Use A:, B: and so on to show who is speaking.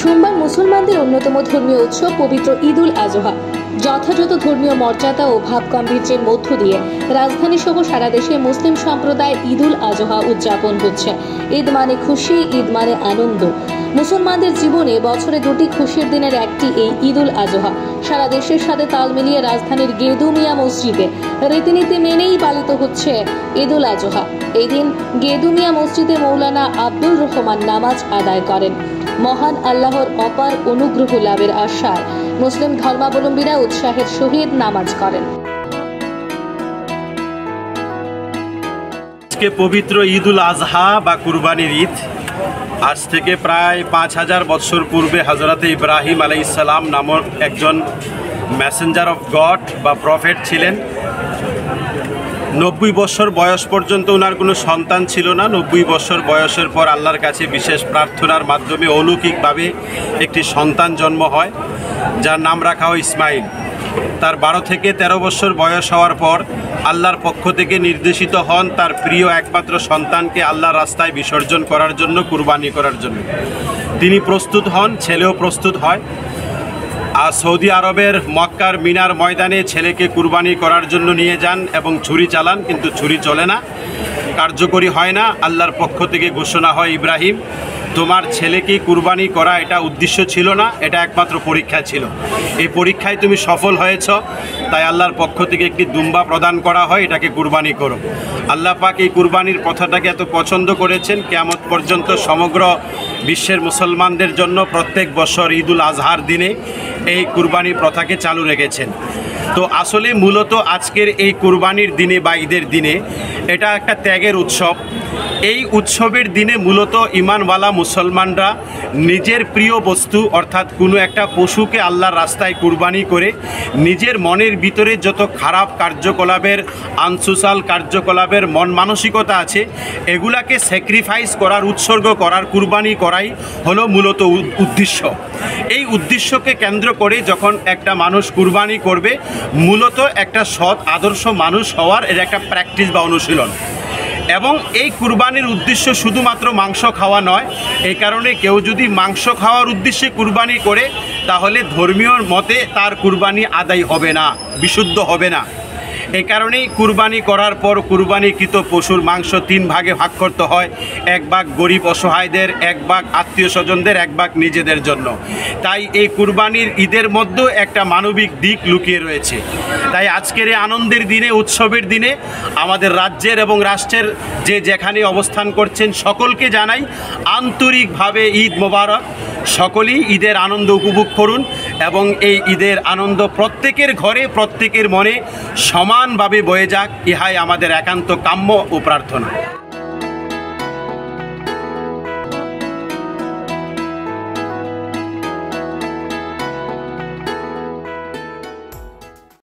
A: সোমবার মুসলমানদের অন্যতম ধর্মীয় উৎসব পবিত্র ঈদ উল আজহা যথাযথ ধর্মীয় মর্যাদা ও ভাবগাম্ভীর্যের মধ্য দিয়ে রাজধানী সহ সারা দেশে মুসলিম সম্প্রদায় ঈদ উল আজহা উদযাপন হচ্ছে। ঈদ মানে খুশি, ঈদ মানে আনন্দ। মুসলমানদের জীবনে বছরে দুটি খুশির দিনের একটি এই ঈদ উল আজহা। সারা দেশের সাথে তাল মিলিয়ে রাজধানীর গেদুমিয়া মসজিদে রীতিনীতি মেনেই পালিত হচ্ছে ঈদ উল আজহা। এই দিন গেদুমিয়া মসজিদে মৌলানা আব্দুল রহমান নামাজ আদায় করেন। মহান আল্লাহর অপার অনুগ্রহ লাভের আশায় মুসলিম ধর্মাবলম্বীরা উৎসাহের সহিত নামাজ করেন।
B: আজকে পবিত্র ঈদ উল আজহা বা কুরবানির ঈদ। আজ থেকে প্রায় 5000 বছর পূর্বে হযরত ইব্রাহিম আলাইহিস সালাম নামক একজন মেসেঞ্জার অফ গড বা প্রফেট ছিলেন। 90 বছর বয়স পর্যন্ত ওনার কোনো সন্তান ছিল না। 90 বছর বয়সের পর আল্লাহর কাছে বিশেষ প্রার্থনার মাধ্যমে অলৌকিকভাবে একটি সন্তান জন্ম হয়, যার নাম রাখা হয় ইসমাইল। তার 12 থেকে 13 বছর বয়স হওয়ার পর আল্লাহর পক্ষ থেকে নির্দেশিত হন তার প্রিয় একমাত্র সন্তানকে আল্লাহর রাস্তায় বিসর্জন করার জন্য, কুরবানি করার জন্য। তিনি প্রস্তুত হন, ছেলেও প্রস্তুত হয়। আর সৌদি আরবের মক্কার মিনার ময়দানে ছেলেকে কুরবানি করার জন্য নিয়ে যান এবং ছুরি চালান, কিন্তু ছুরি চলে না, কার্যকরী হয় না। আল্লাহর পক্ষ থেকে ঘোষণা হয়, ইব্রাহিম, তোমার ছেলেকে কুরবানি করা এটা উদ্দেশ্য ছিল না, এটা একমাত্র পরীক্ষা ছিল। এই পরীক্ষায় তুমি সফল হয়েছ, তাই আল্লাহর পক্ষ থেকে একটি দুম্বা প্রদান করা হয়, এটাকে কুরবানি করো। আল্লাহ পাক এই কুরবানির প্রথাটাকে এত পছন্দ করেছেন, কিয়ামত পর্যন্ত সমগ্র বিশ্বের মুসলমানদের জন্য প্রত্যেক বছর ঈদ উল আজহার দিনে এই কুরবানি প্রথাকে চালু রেখেছেন। তো আসলে মূলত আজকের এই কুরবানির দিনে বা ঈদের দিনে এটা একটা ত্যাগের উৎসব। এই উৎসবের দিনে মূলত ঈমানওয়ালা মুসলমানরা নিজের প্রিয় বস্তু অর্থাৎ কোনো একটা পশুকে আল্লাহর রাস্তায় কুরবানি করে নিজের মনের ভিতরে যত খারাপ কার্যকলাপের, আনসোশাল কার্যকলাপের মন মানসিকতা আছে, এগুলাকে স্যাক্রিফাইস করার, উৎসর্গ করার, কুরবানি করাই হলো মূলত উদ্দেশ্য। এই উদ্দেশ্যকে কেন্দ্র করে যখন একটা মানুষ কুরবানি করবে, মূলত একটা সৎ আদর্শ মানুষ হওয়ার এর একটা প্র্যাকটিস বা অনুশীলন। এবং এই কুরবানির উদ্দেশ্য শুধুমাত্র মাংস খাওয়া নয়। এই কারণে কেউ যদি মাংস খাওয়ার উদ্দেশ্যে কুরবানি করে, তাহলে ধর্মীয় মতে তার কুরবানি আদায় হবে না, বিশুদ্ধ হবে না। এই কারণেই কুরবানি করার পর কুরবানিকৃত পশুর মাংস 3 ভাগে ভাগ করতে হয়। 1 ভাগ গরিব অসহায়দের, 1 ভাগ আত্মীয় স্বজনদের, 1 ভাগ নিজেদের জন্য। তাই এই কুরবানির ঈদের মধ্যেও একটা মানবিক দিক লুকিয়ে রয়েছে। তাই আজকের এই আনন্দের দিনে, উৎসবের দিনে আমাদের রাজ্যের এবং রাষ্ট্রের যে যেখানে অবস্থান করছেন সকলকে জানাই আন্তরিকভাবে ঈদ মোবারক। সকলেই ঈদের আনন্দ উপভোগ করুন এবং এই ঈদের আনন্দ প্রত্যেকের ঘরে, প্রত্যেকের মনে সমানভাবে বয়ে যাক, ইহাই আমাদের একান্ত কাম্য ও প্রার্থনা।